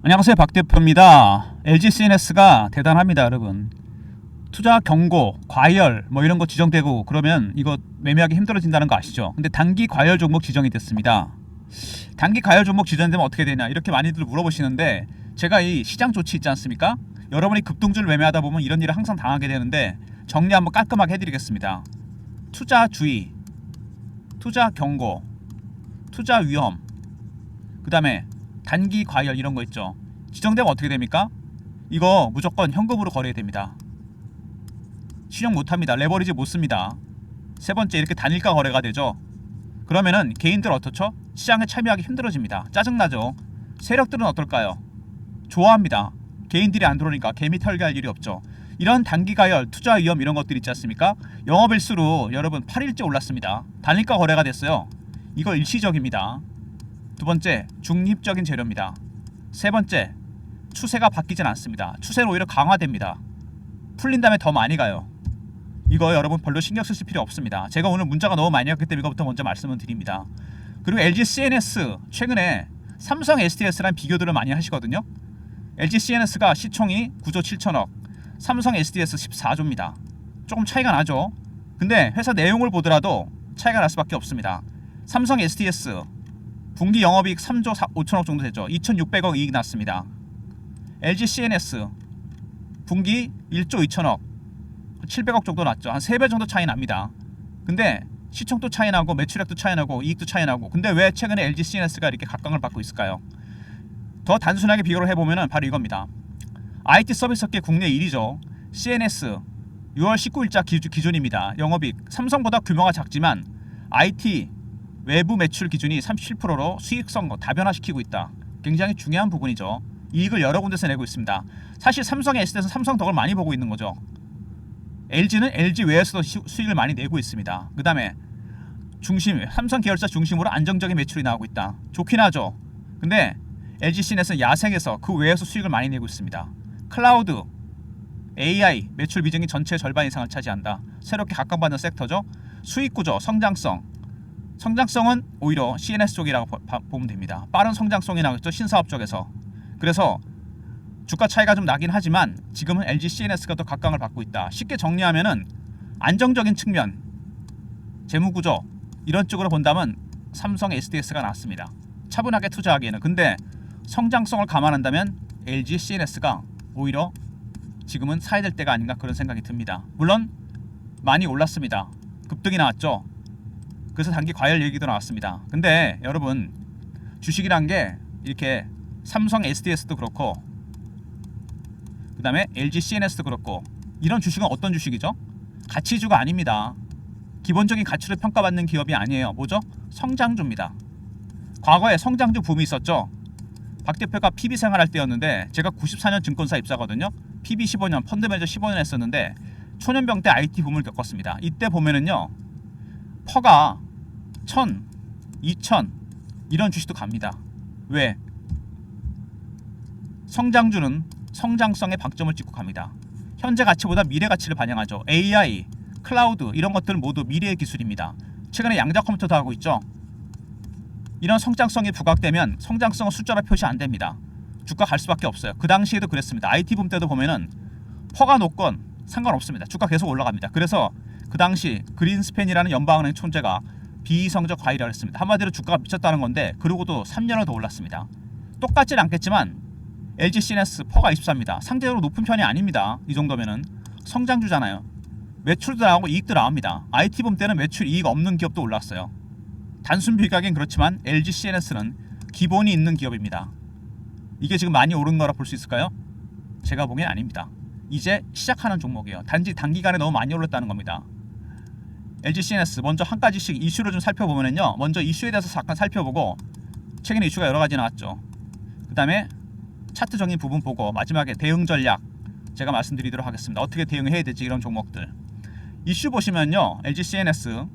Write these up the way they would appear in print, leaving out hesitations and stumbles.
안녕하세요, 박 대표입니다. LG CNS가 대단합니다, 여러분. 투자 경고, 과열 뭐 이런 거 지정되고 그러면 이거 매매하기 힘들어진다는 거 아시죠? 근데 단기 과열 종목 지정이 됐습니다. 단기 과열 종목 지정되면 어떻게 되냐 이렇게 많이들 물어보시는데, 제가 이 시장 조치 있지 않습니까? 여러분이 급등주를 매매하다 보면 이런 일을 항상 당하게 되는데, 정리 한번 깔끔하게 해드리겠습니다. 투자 주의, 투자 경고, 투자 위험, 그 다음에 단기 과열 이런 거 있죠. 지정되면 어떻게 됩니까? 이거 무조건 현금으로 거래해야 됩니다. 신용 못합니다. 레버리지 못씁니다. 세 번째, 이렇게 단일가 거래가 되죠. 그러면은 개인들 어떻죠? 시장에 참여하기 힘들어집니다. 짜증나죠. 세력들은 어떨까요? 좋아합니다. 개인들이 안 들어오니까 개미 털기할 일이 없죠. 이런 단기 과열, 투자 위험 이런 것들 있지 않습니까? 영업일수로 여러분 8일째 올랐습니다. 단일가 거래가 됐어요. 이거 일시적입니다. 두 번째, 중립적인 재료입니다. 세 번째, 추세가 바뀌진 않습니다. 추세는 오히려 강화됩니다. 풀린 다음에 더 많이 가요. 이거 여러분 별로 신경 쓰실 필요 없습니다. 제가 오늘 문자가 너무 많이 왔기 때문에 이거부터 먼저 말씀을 드립니다. 그리고 LG CNS, 최근에 삼성 SDS랑 비교들을 많이 하시거든요. LG CNS가 시총이 9조 7천억, 삼성 SDS 14조입니다. 조금 차이가 나죠. 근데 회사 내용을 보더라도 차이가 날 수밖에 없습니다. 삼성 SDS 분기 영업이익 3조 5천억 정도 되죠. 2,600억 이익 났습니다. LG CNS 분기 1조 2천억 700억 정도 났죠. 한 3배 정도 차이 납니다. 근데 시총도 차이 나고 매출액도 차이 나고 이익도 차이 나고, 근데 왜 최근에 LG CNS가 이렇게 각광을 받고 있을까요? 더 단순하게 비교를 해보면 바로 이겁니다. IT 서비스업계 국내 1위죠. CNS 6월 19일자 기준입니다. 영업이익 삼성보다 규모가 작지만 IT 외부 매출 기준이 37%로 수익성 다변화시키고 있다. 굉장히 중요한 부분이죠. 이익을 여러 군데서 내고 있습니다. 사실 삼성의 S대에서 삼성 덕을 많이 보고 있는 거죠. LG는 LG 외에서도 수익을 많이 내고 있습니다. 그 다음에 삼성 계열사 중심으로 안정적인 매출이 나오고 있다. 좋긴 하죠. 근데 LG CNS는 야생에서 그 외에서 수익을 많이 내고 있습니다. 클라우드, AI 매출 비중이 전체 절반 이상을 차지한다. 새롭게 각광받는 섹터죠. 수익 구조, 성장성은 오히려 CNS 쪽이라고 보면 됩니다. 빠른 성장성이 나겠죠, 신사업 쪽에서. 그래서 주가 차이가 좀 나긴 하지만 지금은 LG CNS가 더 각광을 받고 있다. 쉽게 정리하면은 안정적인 측면, 재무구조 이런 쪽으로 본다면 삼성 SDS가 낫습니다. 차분하게 투자하기에는. 근데 성장성을 감안한다면 LG CNS가 오히려 지금은 사야 될 때가 아닌가 그런 생각이 듭니다. 물론 많이 올랐습니다. 급등이 나왔죠. 그래서 단기 과열 얘기도 나왔습니다. 근데 여러분, 주식이란 게 이렇게 삼성 SDS도 그렇고 그 다음에 LG CNS도 그렇고, 이런 주식은 어떤 주식이죠? 가치주가 아닙니다. 기본적인 가치를 평가받는 기업이 아니에요. 뭐죠? 성장주입니다. 과거에 성장주 붐이 있었죠. 박 대표가 PB 생활할 때였는데, 제가 94년 증권사 입사거든요. PB 15년, 펀드 매니저 15년 했었는데 초년병 때 IT 붐을 겪었습니다. 이때 보면은요, 퍼가 1000, 2000 이런 주식도 갑니다. 왜? 성장주는 성장성에 방점을 찍고 갑니다. 현재 가치보다 미래 가치를 반영하죠. AI, 클라우드 이런 것들은 모두 미래의 기술입니다. 최근에 양자 컴퓨터도 하고 있죠. 이런 성장성이 부각되면 성장성은 숫자로 표시 안 됩니다. 주가 갈 수밖에 없어요. 그 당시에도 그랬습니다. IT 붐 때도 보면은 퍼가 높건 상관없습니다. 주가 계속 올라갑니다. 그래서 그 당시 그린스팬이라는 연방은행 총재가 비이성적 과열을 했습니다. 한마디로 주가가 미쳤다는 건데, 그러고도 3년을 더 올랐습니다. 똑같진 않겠지만 LG CNS 퍼가 24입니다. 상대적으로 높은 편이 아닙니다. 이 정도면은 성장주잖아요. 매출도 나오고 이익도 나옵니다. IT 붐 때는 매출 이익 없는 기업도 올랐어요. 단순 비교하기엔 그렇지만 LG CNS는 기본이 있는 기업입니다. 이게 지금 많이 오른 거라 볼 수 있을까요? 제가 보기엔 아닙니다. 이제 시작하는 종목이에요. 단지 단기간에 너무 많이 올랐다는 겁니다. LG CNS 먼저 한 가지씩 이슈를 좀 살펴보면요, 먼저 이슈에 대해서 잠깐 살펴보고, 최근에 이슈가 여러 가지 나왔죠. 그 다음에 차트적인 부분 보고, 마지막에 대응 전략 제가 말씀드리도록 하겠습니다. 어떻게 대응해야 될지 이런 종목들. 이슈 보시면요, LG CNS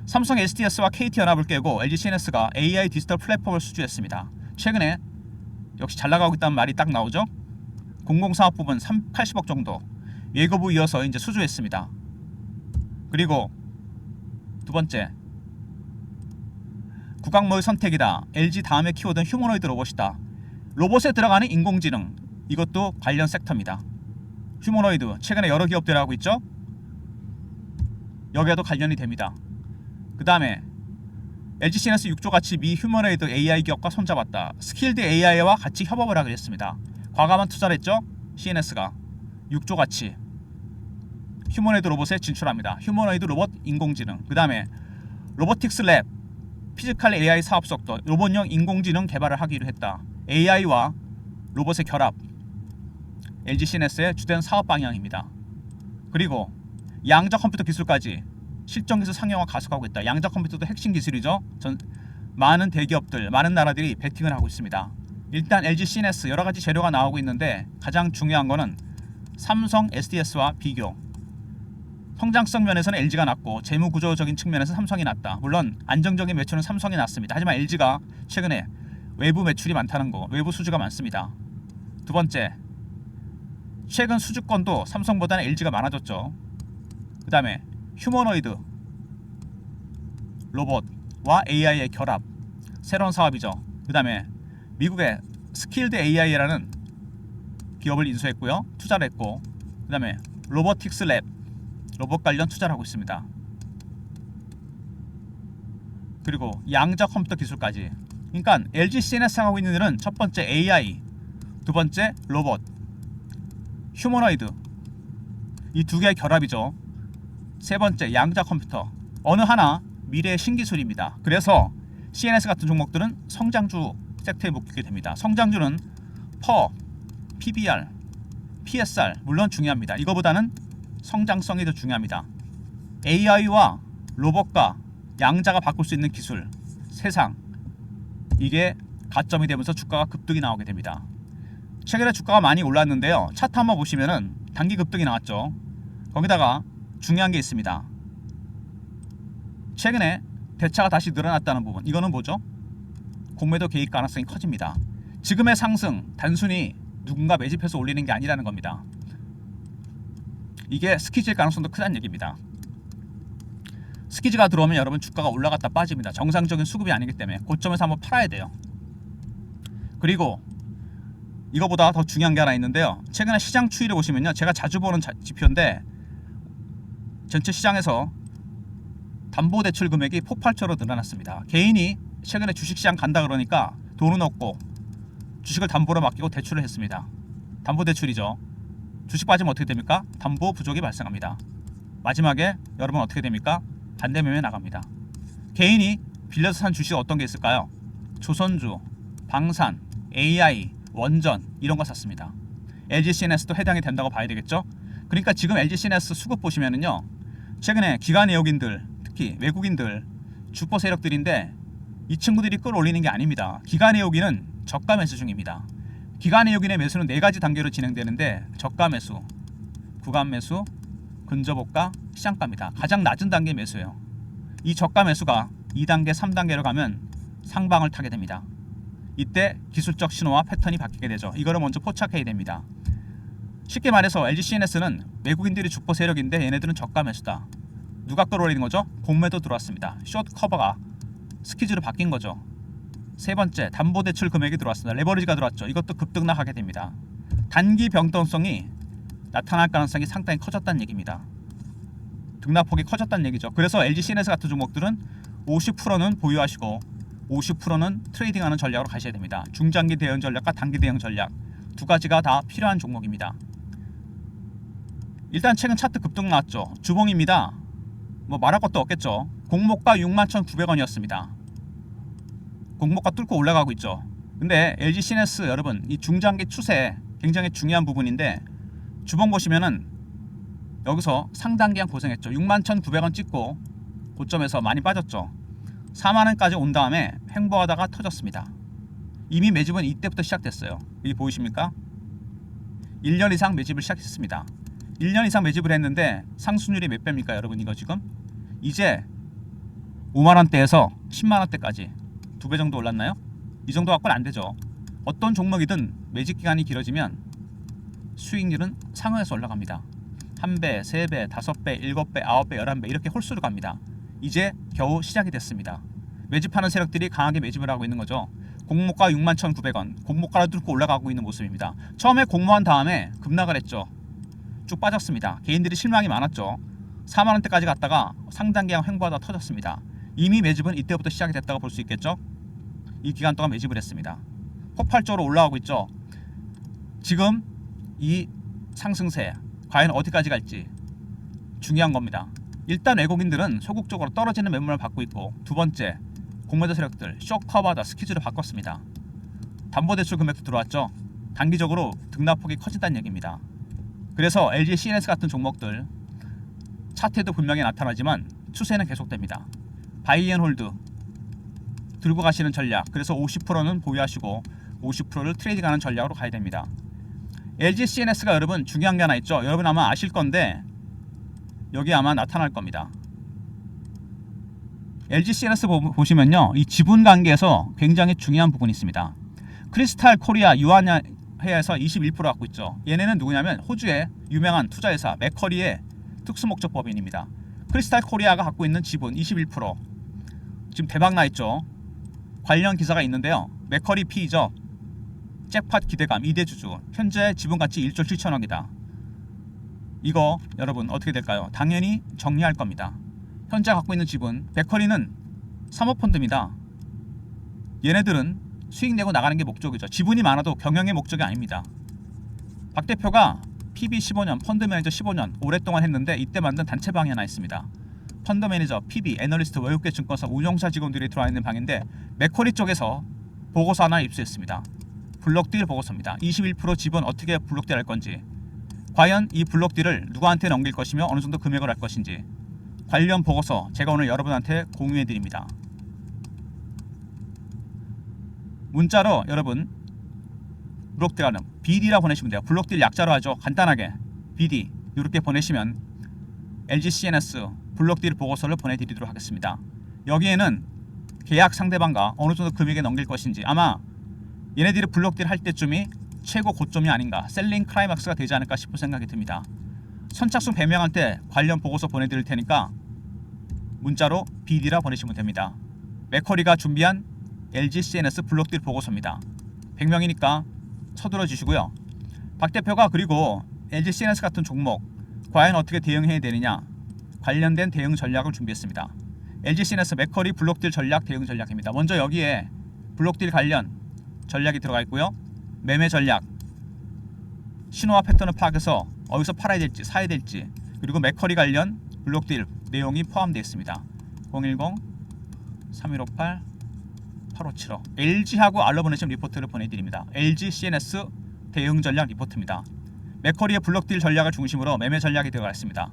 삼성 SDS와 KT연합을 깨고 LG CNS가 AI 디지털 플랫폼을 수주했습니다. 최근에 역시 잘 나가고 있다는 말이 딱 나오죠. 공공사업 부분 80억 정도 예고부 이어서 이제 수주했습니다. 그리고 두 번째, 국악모의 선택이다. LG 다음에 키워드는 휴머노이드 로봇이다. 로봇에 들어가는 인공지능, 이것도 관련 섹터입니다. 휴머노이드 최근에 여러 기업들이 하고 있죠. 여기에도 관련이 됩니다. 그 다음에 LG CNS 6조 가치 미 휴머노이드 AI 기업과 손잡았다. 스킬드 AI와 같이 협업을 하기로 했습니다. 과감한 투자를 했죠. CNS가 6조 가치 휴머노이드 로봇에 진출합니다. 휴머노이드 로봇 인공지능. 그 다음에 로보틱스 랩 피지컬 AI 사업 속도 로봇용 인공지능 개발을 하기로 했다. AI와 로봇의 결합, LG CNS의 주된 사업 방향입니다. 그리고 양자 컴퓨터 기술까지 실전 기술 상용화 가속하고 있다. 양자 컴퓨터도 핵심 기술이죠. 많은 대기업들, 많은 나라들이 베팅을 하고 있습니다. 일단 LG CNS 여러 가지 재료가 나오고 있는데 가장 중요한 거는 삼성 SDS와 비교. 성장성 면에서는 LG가 낮고 재무 구조적인 측면에서 삼성이 낮다. 물론 안정적인 매출은 삼성이 낮습니다. 하지만 LG가 최근에 외부 매출이 많다는 거, 외부 수주가 많습니다. 두 번째, 최근 수주권도 삼성보다는 LG가 많아졌죠. 그 다음에 휴머노이드 로봇과 AI의 결합, 새로운 사업이죠. 그 다음에 미국의 스킬드 AI라는 기업을 인수했고요, 투자를 했고, 그 다음에 로보틱스 랩 로봇 관련 투자를 하고 있습니다. 그리고 양자 컴퓨터 기술까지. 그러니까 LG CNS가 하고 있는 일은 첫 번째 AI, 두 번째 로봇, 휴머노이드, 이 두 개의 결합이죠. 세 번째 양자 컴퓨터. 어느 하나 미래의 신기술입니다. 그래서 CNS 같은 종목들은 성장주 섹터에 묶이게 됩니다. 성장주는 PER, PBR, PSR 물론 중요합니다. 이거보다는 성장성이 더 중요합니다. AI와 로봇과 양자가 바꿀 수 있는 기술, 세상, 이게 가점이 되면서 주가가 급등이 나오게 됩니다. 최근에 주가가 많이 올랐는데요, 차트 한번 보시면은 단기 급등이 나왔죠. 거기다가 중요한 게 있습니다. 최근에 대차가 다시 늘어났다는 부분, 이거는 뭐죠? 공매도 개입 가능성이 커집니다. 지금의 상승 단순히 누군가 매집해서 올리는 게 아니라는 겁니다. 이게 스키즈일 가능성도 크다는 얘기입니다. 스키즈가 들어오면 여러분 주가가 올라갔다 빠집니다. 정상적인 수급이 아니기 때문에 고점에서 한번 팔아야 돼요. 그리고 이거보다 더 중요한 게 하나 있는데요, 최근에 시장 추이를 보시면요, 제가 자주 보는 지표인데 전체 시장에서 담보대출 금액이 폭발적으로 늘어났습니다. 개인이 최근에 주식시장 간다 그러니까 돈은 없고 주식을 담보로 맡기고 대출을 했습니다. 담보대출이죠. 주식 빠지면 어떻게 됩니까? 담보 부족이 발생합니다. 마지막에 여러분 어떻게 됩니까? 반대매매 나갑니다. 개인이 빌려서 산 주식 어떤 게 있을까요? 조선주, 방산, AI, 원전 이런 거 샀습니다. LG CNS도 해당이 된다고 봐야 되겠죠? 그러니까 지금 LG CNS 수급 보시면은요, 최근에 기관 외국인들, 특히 외국인들 주포 세력들인데 이 친구들이 끌어올리는 게 아닙니다. 기관 외국인은 저가 매수 중입니다. 기관 외국인의 매수는 4가지 단계로 진행되는데 저가 매수, 구간 매수, 근저보가, 시장가입니다. 가장 낮은 단계 매수예요. 이 저가 매수가 2단계, 3단계로 가면 상방을 타게 됩니다. 이때 기술적 신호와 패턴이 바뀌게 되죠. 이거를 먼저 포착해야 됩니다. 쉽게 말해서 LG CNS는 외국인들이 주포 세력인데 얘네들은 저가 매수다. 누가 끌어올리는 거죠? 공매도 들어왔습니다. 숏 커버가 스키즈로 바뀐 거죠. 세 번째, 담보대출 금액이 들어왔습니다. 레버리지가 들어왔죠. 이것도 급등락하게 됩니다. 단기 변동성이 나타날 가능성이 상당히 커졌다는 얘기입니다. 등락폭이 커졌다는 얘기죠. 그래서 LG CNS 같은 종목들은 50%는 보유하시고 50%는 트레이딩하는 전략으로 가셔야 됩니다. 중장기 대응 전략과 단기 대응 전략 두 가지가 다 필요한 종목입니다. 일단 최근 차트 급등 나왔죠. 주봉입니다. 뭐 말할 것도 없겠죠. 공모가 61,900원이었습니다. 공모가 뚫고 올라가고 있죠. 근데 LG CNS 여러분, 이 중장기 추세 굉장히 중요한 부분인데 주봉 보시면은 여기서 상당기간 고생했죠. 61,900원 찍고 고점에서 많이 빠졌죠. 4만원까지 온 다음에 횡보하다가 터졌습니다. 이미 매집은 이때부터 시작됐어요. 여기 보이십니까? 1년 이상 매집을 시작했습니다. 1년 이상 매집을 했는데 상승률이 몇 배입니까 여러분? 이거 지금 이제 5만원대에서 10만원대까지 2배 정도 올랐나요? 이 정도 갖고는 안 되죠. 어떤 종목이든 매집 기간이 길어지면 수익률은 상향해서 올라갑니다. 1배, 3배, 5배, 7배, 9배, 11배 이렇게 홀수로 갑니다. 이제 겨우 시작이 됐습니다. 매집하는 세력들이 강하게 매집을 하고 있는 거죠. 공모가 61,900원, 공모가를 뚫고 올라가고 있는 모습입니다. 처음에 공모한 다음에 급락을 했죠. 쭉 빠졌습니다. 개인들이 실망이 많았죠. 4만원대까지 갔다가 상단기간 횡보하다 터졌습니다. 이미 매집은 이때부터 시작이 됐다고 볼 수 있겠죠. 이 기간 동안 매집을 했습니다. 폭발적으로 올라가고 있죠. 지금 이 상승세 과연 어디까지 갈지 중요한 겁니다. 일단 외국인들은 소극적으로 떨어지는 매물을 받고 있고, 두 번째, 공매도 세력들 쇼커버하다 스퀴즈를 바꿨습니다. 담보대출 금액도 들어왔죠. 단기적으로 등락폭이 커진다는 얘기입니다. 그래서 LG CNS 같은 종목들 차트에도 분명히 나타나지만 추세는 계속됩니다. 바이앤홀드 들고 가시는 전략, 그래서 50%는 보유하시고 50%를 트레이딩하는 전략으로 가야 됩니다. LG CNS가 여러분 중요한 게 하나 있죠. 여러분 아마 아실 건데 여기 아마 나타날 겁니다. LG CNS 보시면요, 이 지분 관계에서 굉장히 중요한 부분이 있습니다. 크리스탈 코리아 유한회에서 21% 갖고 있죠. 얘네는 누구냐면 호주의 유명한 투자회사 맥커리의 특수목적 법인입니다. 크리스탈 코리아가 갖고 있는 지분 21%, 지금 대박 나 있죠. 관련 기사가 있는데요. 맥커리 P죠. 잭팟 기대감 2대 주주, 현재 지분 가치 1조 7천억이다. 이거 여러분 어떻게 될까요? 당연히 정리할 겁니다. 현재 갖고 있는 지분, 맥커리는 사모펀드입니다. 얘네들은 수익 내고 나가는 게 목적이죠. 지분이 많아도 경영의 목적이 아닙니다. 박 대표가 PB 15년, 펀드 매니저 15년 오랫동안 했는데 이때 만든 단체 방이 하나 있습니다. 펀드 매니저, PB, 애널리스트, 외국계 증권사, 운용사 직원들이 들어와 있는 방인데 맥커리 쪽에서 보고서 하나 입수했습니다. 블록딜 보고서입니다. 21% 지분 어떻게 블록딜 할 건지, 과연 이 블록딜을 누구한테 넘길 것이며 어느 정도 금액을 할 것인지 관련 보고서 제가 오늘 여러분한테 공유해 드립니다. 문자로 여러분 블록딜하는 BD라 보내시면 돼요. 블록딜 약자로 하죠. 간단하게 BD 이렇게 보내시면 LG CNS 블록딜 보고서를 보내드리도록 하겠습니다. 여기에는 계약 상대방과 어느 정도 금액에 넘길 것인지, 아마 얘네들이 블록딜 할 때쯤이 최고 고점이 아닌가, 셀링 클라이막스가 되지 않을까 싶은 생각이 듭니다. 선착순 배명할 때 관련 보고서 보내드릴 테니까 문자로 BD라 보내시면 됩니다. 맥커리가 준비한 LG CNS 블록딜 보고서입니다. 100명이니까 서둘러 주시고요. 박 대표가 그리고 LG CNS 같은 종목 과연 어떻게 대응해야 되느냐, 관련된 대응 전략을 준비했습니다. LG CNS 맥커리 블록딜 전략 대응 전략입니다. 먼저 여기에 블록딜 관련 전략이 들어가 있고요. 매매 전략, 신호와 패턴을 파악해서 어디서 팔아야 될지 사야 될지, 그리고 맥커리 관련 블록딜 내용이 포함되어 있습니다. 010-3158-8575 LG하고 알러 보내시면 리포트를 보내드립니다. LG CNS 대응 전략 리포트입니다. 맥커리의 블록딜 전략을 중심으로 매매 전략이 들어가 있습니다.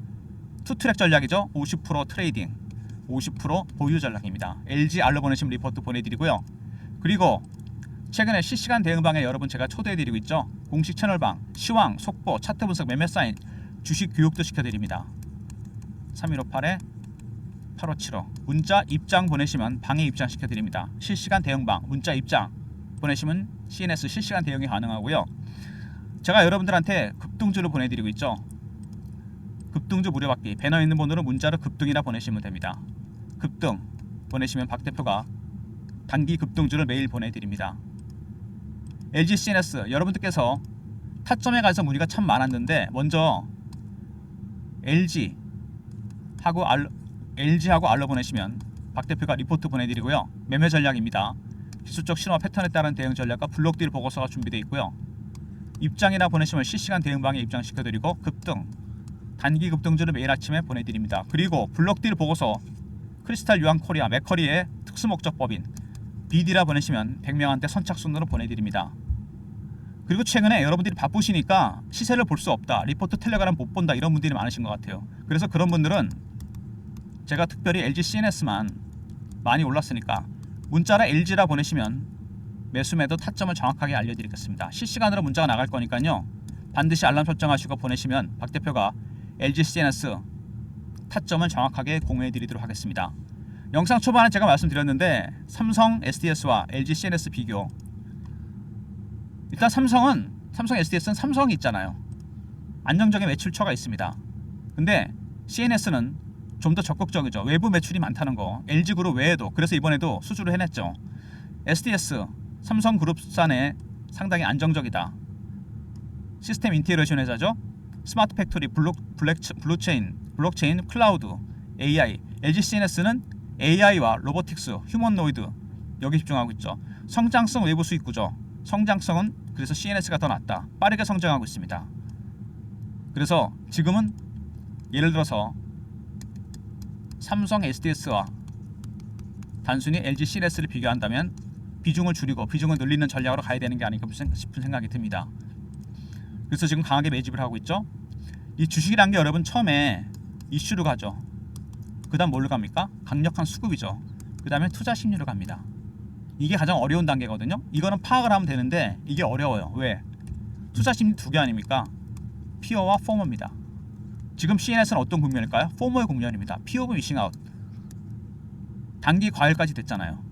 투트랙 전략이죠. 50% 트레이딩, 50% 보유 전략입니다. LG 알러 보내시면 리포트 보내드리고요. 그리고 최근에 실시간 대응방에 여러분 제가 초대해드리고 있죠. 공식 채널방, 시황, 속보, 차트 분석, 매매 사인, 주식 교육도 시켜드립니다. 3158-8575 문자 입장 보내시면 방에 입장시켜드립니다. 실시간 대응방 문자 입장 보내시면 CNS 실시간 대응이 가능하고요. 제가 여러분들한테 급등주를 보내드리고 있죠. 급등주 무료받기, 배너 있는 번호로 문자로 급등이라 보내시면 됩니다. 급등 보내시면 박 대표가 단기 급등주를 매일 보내드립니다. LG CNS 여러분들께서 타점에 가서 문의가 참 많았는데, 먼저 LG하고 알러 보내시면 박 대표가 리포트 보내드리고요. 매매 전략입니다. 기술적 신호와 패턴에 따른 대응 전략과 블록딜 보고서가 준비되어 있고요. 입장이나 보내시면 실시간 대응방에 입장시켜드리고, 급등 단기 급등주를 매일 아침에 보내드립니다. 그리고 블록딜 보고서 크리스탈 유한 코리아 맥커리의 특수목적법인 BD라 보내시면 100명한테 선착순으로 보내드립니다. 그리고 최근에 여러분들이 바쁘시니까 시세를 볼 수 없다, 리포트 텔레그램 못 본다, 이런 분들이 많으신 것 같아요. 그래서 그런 분들은 제가 특별히 LG CNS만 많이 올랐으니까 문자라 LG라 보내시면 매수매도 타점을 정확하게 알려드리겠습니다. 실시간으로 문자가 나갈 거니까요. 반드시 알람 설정하시고 보내시면 박 대표가 LG CNS 타점을 정확하게 공유해드리도록 하겠습니다. 영상 초반에 제가 말씀드렸는데 삼성 SDS와 LG CNS 비교, 일단 삼성 SDS는 삼성이 있잖아요. 안정적인 매출처가 있습니다. 근데 CNS는 좀 더 적극적이죠. 외부 매출이 많다는 거. LG그룹 외에도 그래서 이번에도 수주를 해냈죠. SDS 삼성그룹사 내 상당히 안정적이다. 시스템 인테그레이션 회사죠. 스마트 팩토리, 블록체인, 클라우드, AI. LG CNS는 AI와 로보틱스, 휴머노이드 여기 집중하고 있죠. 성장성 외부 수익 구조. 성장성은 그래서 CNS가 더 낫다. 빠르게 성장하고 있습니다. 그래서 지금은 예를 들어서 삼성 SDS와 단순히 LG CNS를 비교한다면 비중을 줄이고 비중을 늘리는 전략으로 가야 되는 게 아닌가 싶은 생각이 듭니다. 그래서 지금 강하게 매집을 하고 있죠. 이 주식이란 게 여러분 처음에 이슈로 가죠. 그 다음 뭘로 갑니까? 강력한 수급이죠. 그 다음에 투자 심리로 갑니다. 이게 가장 어려운 단계거든요. 이거는 파악을 하면 되는데 이게 어려워요. 왜? 투자 심리 두 개 아닙니까? 피어와 포머입니다. 지금 CNS는 어떤 국면일까요? 포머의 국면입니다. 피어 오브 위싱 아웃. 단기 과열까지 됐잖아요.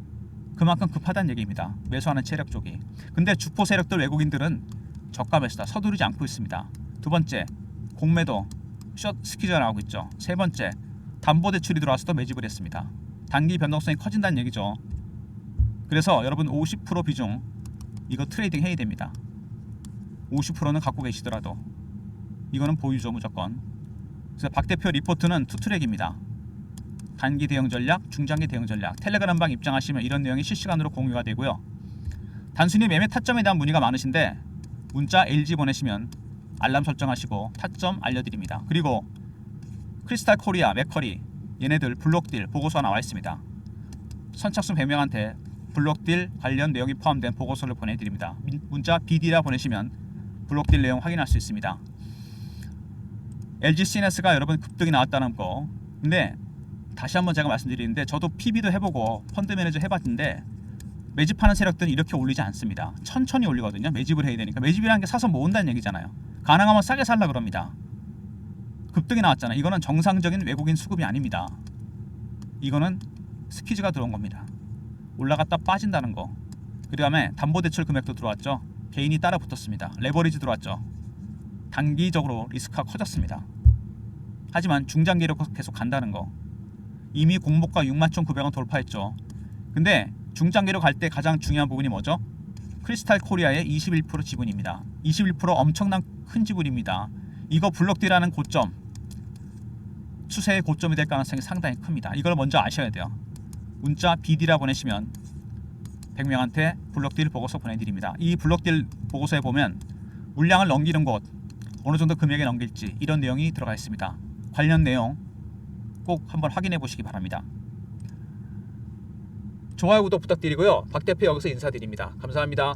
그만큼 급하다는 얘기입니다. 매수하는 세력 쪽이. 근데 주포 세력들 외국인들은 저가 매수다. 서두르지 않고 있습니다. 두 번째, 공매도 숏 스퀴즈가 나오고 있죠. 세 번째, 담보대출이 들어와서도 매집을 했습니다. 단기 변동성이 커진다는 얘기죠. 그래서 여러분 50% 비중 이거 트레이딩 해야 됩니다. 50%는 갖고 계시더라도 이거는 보유죠 무조건. 그래서 박 대표 리포트는 투트랙입니다. 단기 대응 전략, 중장기 대응 전략. 텔레그램방 입장하시면 이런 내용이 실시간으로 공유가 되고요. 단순히 매매 타점에 대한 문의가 많으신데 문자 LG 보내시면 알람 설정하시고 타점 알려드립니다. 그리고 크리스탈 코리아, 맥커리 얘네들 블록딜 보고서가 나와 있습니다. 선착순 100명한테 블록딜 관련 내용이 포함된 보고서를 보내드립니다. 문자 BD라 보내시면 블록딜 내용 확인할 수 있습니다. LG CNS가 여러분 급등이 나왔다는 거. 근데 다시 한번 제가 말씀드리는데 저도 PB도 해보고 펀드 매니저 해봤는데 매집하는 세력들은 이렇게 올리지 않습니다. 천천히 올리거든요. 매집을 해야 되니까. 매집이라는 게 사서 모은다는 얘기잖아요. 가능하면 싸게 살라 그럽니다. 급등이 나왔잖아요. 이거는 정상적인 외국인 수급이 아닙니다. 이거는 스퀴즈가 들어온 겁니다. 올라갔다 빠진다는 거. 그 다음에 담보대출 금액도 들어왔죠. 개인이 따라 붙었습니다. 레버리지 들어왔죠. 단기적으로 리스크가 커졌습니다. 하지만 중장기로 계속 간다는 거. 이미 공모가 61,900원 돌파했죠. 근데 중장기로 갈 때 가장 중요한 부분이 뭐죠? 크리스탈 코리아의 21% 지분입니다. 21% 엄청난 큰 지분입니다. 이거 블록딜하는 고점, 추세의 고점이 될 가능성이 상당히 큽니다. 이걸 먼저 아셔야 돼요. 문자 BD라 보내시면 100명한테 블록딜 보고서 보내드립니다. 이 블록딜 보고서에 보면 물량을 넘기는 곳, 어느 정도 금액에 넘길지 이런 내용이 들어가 있습니다. 관련 내용 꼭 한번 확인해 보시기 바랍니다. 좋아요, 구독 부탁드리고요. 박 대표 여기서 인사드립니다. 감사합니다.